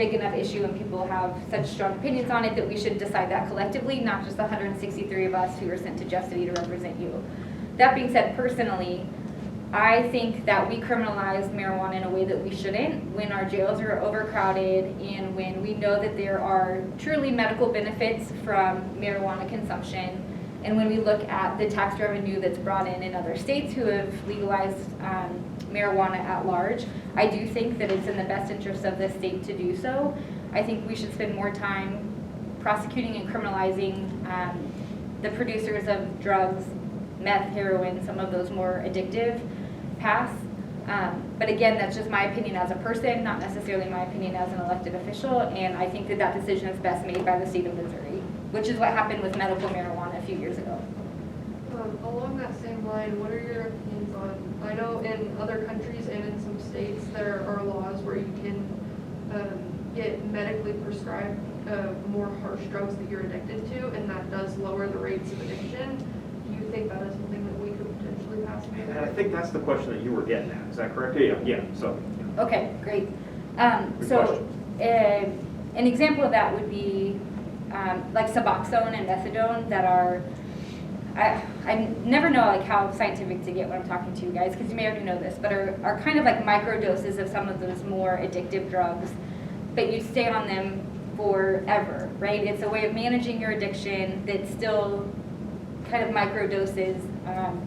big enough issue and people have such strong opinions on it that we should decide that collectively, not just the 163 of us who are sent to Jeff City to represent you. That being said, personally, I think that we criminalize marijuana in a way that we shouldn't when our jails are overcrowded and when we know that there are truly medical benefits from marijuana consumption, and when we look at the tax revenue that's brought in other states who have legalized marijuana at large. I do think that it's in the best interest of the state to do so. I think we should spend more time prosecuting and criminalizing the producers of drugs, meth, heroin, some of those more addictive paths. But again, that's just my opinion as a person, not necessarily my opinion as an elected official, and I think that that decision is best made by the state of Missouri, which is what happened with medical marijuana a few years ago. Along that same line, what are your opinions on, I know in other countries and in some states there are laws where you can get medically prescribed more harsh drugs that you're addicted to, and that does lower the rates of addiction. Do you think that is something that we could potentially pass? And I think that's the question that you were getting at. Is that correct? Yeah. So. Yeah. Okay, great. So an example of that would be like Suboxone and methadone that are, I never know like how scientific to get when I'm talking to you guys, because you may already know this, but are kind of like micro doses of some of those more addictive drugs, but you stay on them forever, right? It's a way of managing your addiction that still kind of micro doses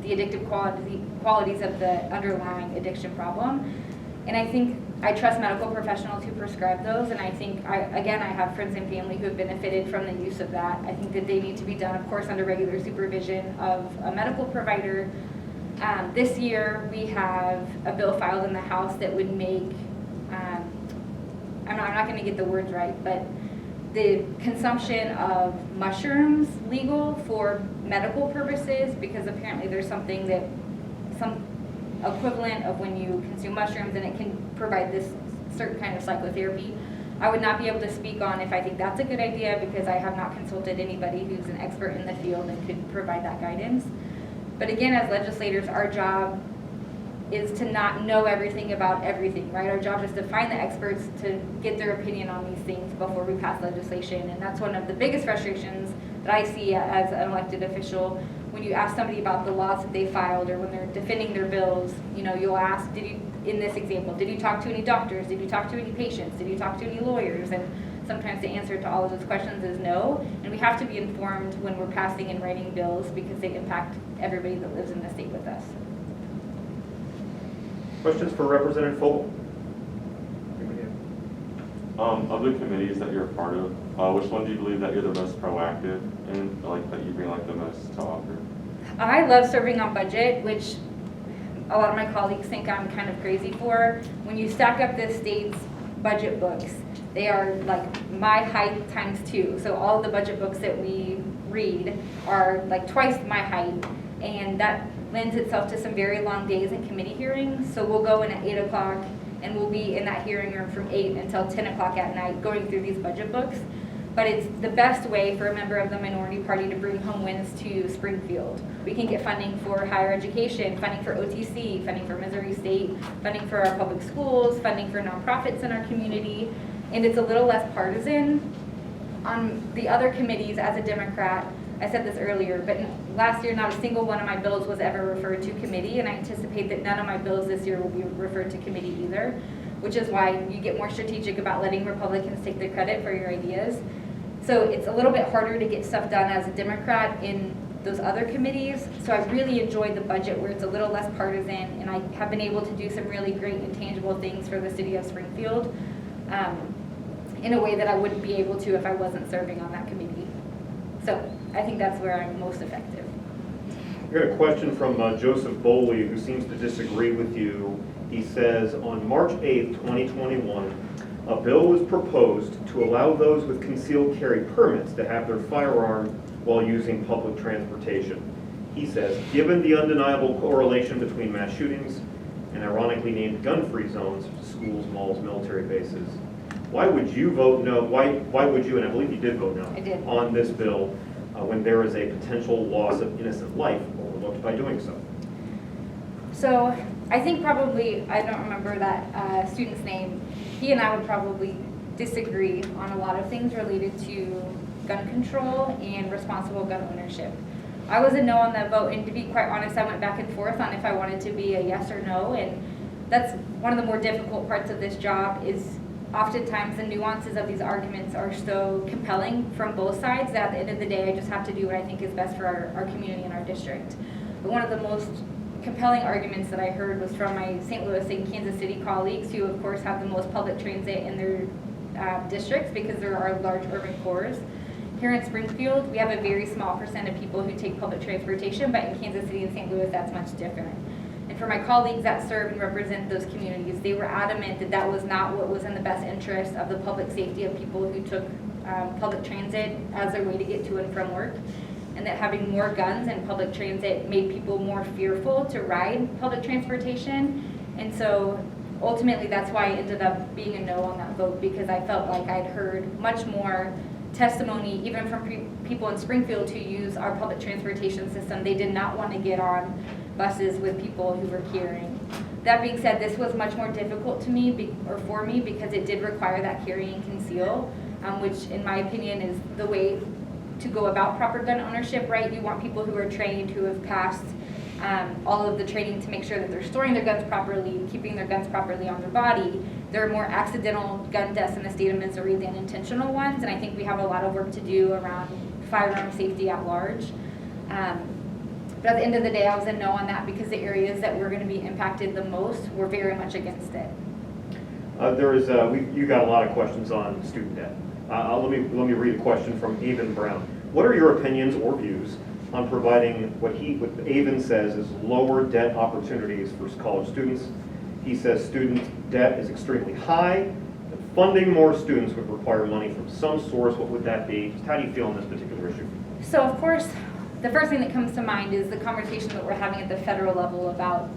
the addictive qualities of the underlying addiction problem. And I think I trust medical professionals who prescribe those, and I think, I have friends and family who have benefited from the use of that. I think that they need to be done, of course, under regular supervision of a medical provider. This year, we have a bill filed in the House that would make, I'm not going to get the words right, but the consumption of mushrooms legal for medical purposes, because apparently there's something that, some equivalent of when you consume mushrooms and it can provide this certain kind of psychotherapy. I would not be able to speak on if I think that's a good idea because I have not consulted anybody who's an expert in the field and could provide that guidance. But again, as legislators, our job is to not know everything about everything, right? Our job is to find the experts to get their opinion on these things before we pass legislation. And that's one of the biggest frustrations that I see as an elected official. When you ask somebody about the laws that they filed or when they're defending their bills, you know, you'll ask, in this example, did you talk to any doctors? Did you talk to any patients? Did you talk to any lawyers? And sometimes the answer to all of those questions is no. And we have to be informed when we're passing and writing bills because they impact everybody that lives in the state with us. Questions for Representative Fogle? Of the committees that you're a part of, which one do you believe that you're the most proactive in, like that you bring like the most to offer? I love serving on budget, which a lot of my colleagues think I'm kind of crazy for. When you stack up the state's budget books, they are like my height times 2. So all of the budget books that we read are like twice my height, and that lends itself to some very long days in committee hearings. So we'll go in at 8 o'clock and we'll be in that hearing room from 8 until 10 o'clock at night going through these budget books. But it's the best way for a member of the minority party to bring home wins to Springfield. We can get funding for higher education, funding for OTC, funding for Missouri State, funding for our public schools, funding for nonprofits in our community, and it's a little less partisan. On the other committees, as a Democrat, I said this earlier, but last year not a single one of my bills was ever referred to committee, and I anticipate that none of my bills this year will be referred to committee either, which is why you get more strategic about letting Republicans take the credit for your ideas. So it's a little bit harder to get stuff done as a Democrat in those other committees. So I really enjoyed the budget where it's a little less partisan, and I have been able to do some really great and tangible things for the city of Springfield in a way that I wouldn't be able to if I wasn't serving on that committee. So I think that's where I'm most effective. We got a question from Joseph Boley, who seems to disagree with you. He says, on March 8th, 2021, a bill was proposed to allow those with concealed carry permits to have their firearm while using public transportation. He says, given the undeniable correlation between mass shootings and ironically named gun-free zones, schools, malls, military bases, why would you vote no? Why would you, and I believe you did vote no, I did. on this bill when there is a potential loss of innocent life overlooked by doing so? So I think probably, I don't remember that student's name, he and I would probably disagree on a lot of things related to gun control and responsible gun ownership. I was a no on that vote, and to be quite honest, I went back and forth on if I wanted to be a yes or no, and that's one of the more difficult parts of this job is oftentimes the nuances of these arguments are so compelling from both sides that at the end of the day, I just have to do what I think is best for our community and our district. But one of the most compelling arguments that I heard was from my St. Louis and Kansas City colleagues, who of course have the most public transit in their districts because there are large urban cores. Here in Springfield, we have a very small percent of people who take public transportation, but in Kansas City and St. Louis, that's much different. And for my colleagues that serve and represent those communities, they were adamant that that was not what was in the best interest of the public safety of people who took public transit as their way to get to and from work, and that having more guns in public transit made people more fearful to ride public transportation. And so ultimately, that's why I ended up being a no on that vote, because I felt like I'd heard much more testimony, even from people in Springfield who use our public transportation system. They did not want to get on buses with people who were carrying. That being said, this was much more difficult to me, for me, because it did require that carry and conceal, which in my opinion is the way to go about proper gun ownership, right? You want people who are trained, who have passed all of the training to make sure that they're storing their guns properly, keeping their guns properly on their body. There are more accidental gun deaths in the state of Missouri than intentional ones, and I think we have a lot of work to do around firearm safety at large. But at the end of the day, I was a no on that because the areas that were going to be impacted the most were very much against it. You got a lot of questions on student debt. Let me read a question from Avon Brown. What are your opinions or views on providing what Avon says is lower debt opportunities for college students? He says student debt is extremely high, and funding more students would require money from some source. What would that be? Just how do you feel on this particular issue? So of course, the first thing that comes to mind is the conversation that we're having at the federal level about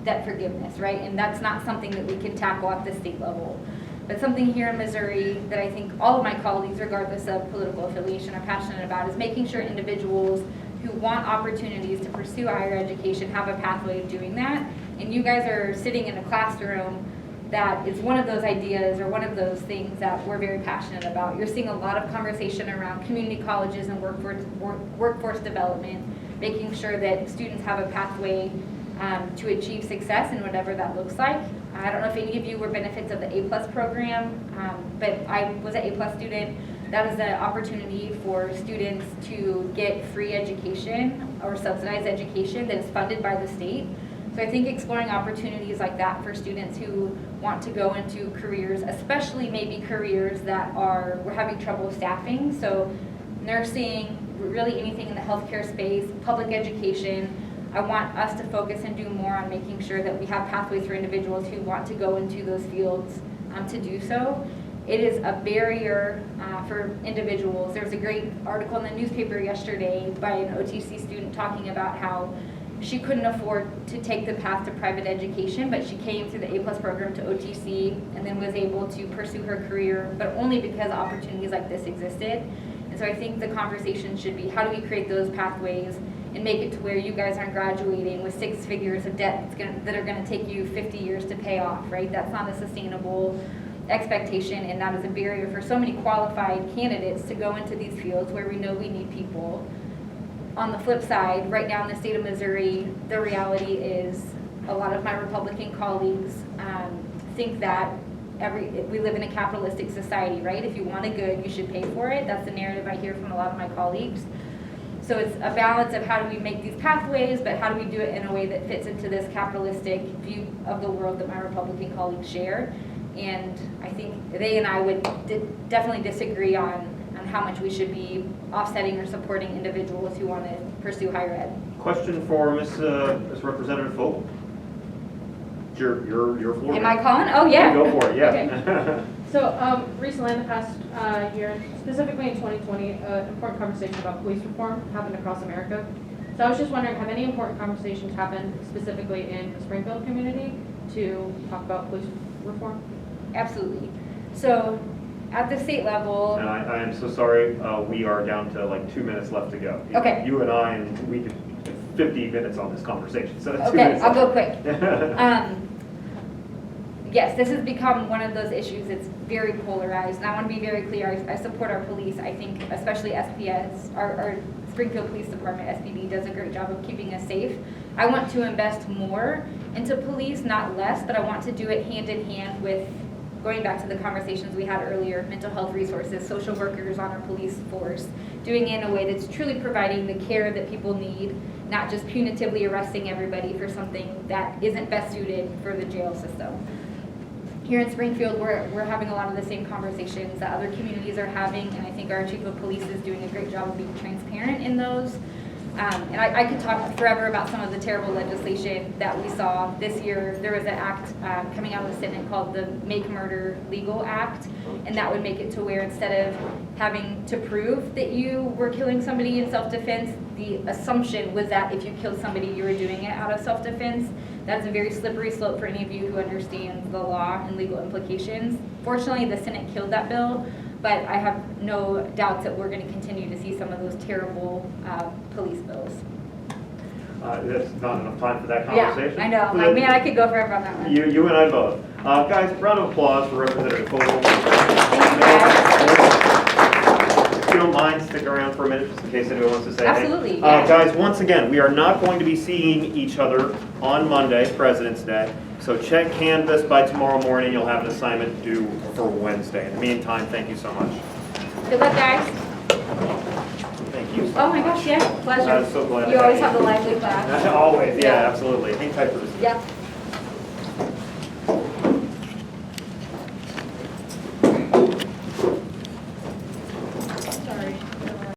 debt forgiveness, right? And that's not something that we can tackle at the state level. But something here in Missouri that I think all of my colleagues, regardless of political affiliation, are passionate about is making sure individuals who want opportunities to pursue higher education have a pathway of doing that. And you guys are sitting in a classroom that is one of those ideas or one of those things that we're very passionate about. You're seeing a lot of conversation around community colleges and workforce development, making sure that students have a pathway to achieve success in whatever that looks like. I don't know if any of you were benefits of the A+ program, but I was an A+ student. That is an opportunity for students to get free education or subsidized education that is funded by the state. So I think exploring opportunities like that for students who want to go into careers, especially maybe careers that we're having trouble staffing. So nursing, really anything in the healthcare space, public education. I want us to focus and do more on making sure that we have pathways for individuals who want to go into those fields to do so. It is a barrier for individuals. There was a great article in the newspaper yesterday by an OTC student talking about how she couldn't afford to take the path to private education, but she came through the A+ program to OTC and then was able to pursue her career, but only because opportunities like this existed. And so I think the conversation should be, how do we create those pathways and make it to where you guys aren't graduating with 6 figures of debt that are going to take you 50 years to pay off, right? That's not a sustainable expectation, and that is a barrier for so many qualified candidates to go into these fields where we know we need people. On the flip side, right now in the state of Missouri, the reality is a lot of my Republican colleagues think that we live in a capitalistic society, right? If you want a good, you should pay for it. That's the narrative I hear from a lot of my colleagues. So it's a balance of how do we make these pathways, but how do we do it in a way that fits into this capitalistic view of the world that my Republican colleagues share. And I think they and I would definitely disagree on how much we should be offsetting or supporting individuals who want to pursue higher ed. Question for Ms. Representative Fogle. Your floor. Am I calling? Oh, yeah. Go for it, yeah. Okay. So recently in the past year, specifically in 2020, an important conversation about police reform happened across America. So I was just wondering, have any important conversations happened specifically in the Springfield community to talk about police reform? Absolutely. So at the state level. And I am so sorry, we are down to like 2 minutes left to go. Okay. You and I, and we could 50 minutes on this conversation, so 2 Okay, minutes I'll left. go quick. yes, this has become one of those issues that's very polarized, and I want to be very clear, I support our police. I think especially SPS, our Springfield Police Department, SPD, does a great job of keeping us safe. I want to invest more into police, not less, but I want to do it hand in hand with, going back to the conversations we had earlier, mental health resources, social workers on our police force, doing it in a way that's truly providing the care that people need, not just punitively arresting everybody for something that isn't best suited for the jail system. Here in Springfield, we're having a lot of the same conversations that other communities are having, and I think our chief of police is doing a great job of being transparent in those. And I could talk forever about some of the terrible legislation that we saw this year. There was an act coming out of the Senate called the Make Murder Legal Act, and that would make it to where instead of having to prove that you were killing somebody in self-defense, the assumption was that if you killed somebody, you were doing it out of self-defense. That's a very slippery slope for any of you who understand the law and legal implications. Fortunately, the Senate killed that bill, but I have no doubts that we're going to continue to see some of those terrible police bills. That's not enough time for that Yeah, conversation. I know. Like, man, I could go forever on that one. You and I both. Guys, round of applause for Representative Fogle. Thank you, guys. If you don't mind, stick around for a minute just in case anyone wants to say anything. Absolutely, yeah. Guys, once again, we are not going to be seeing each other on Monday, President's Day. So check Canvas by tomorrow morning. You'll have an assignment due for Wednesday. In the meantime, thank you so much. Good luck, guys. Thank you. Oh my gosh, yeah, pleasure. I'm so glad to You have always you. have the lively class. Always, yeah, Yeah. absolutely. Hang tight for this. Yep.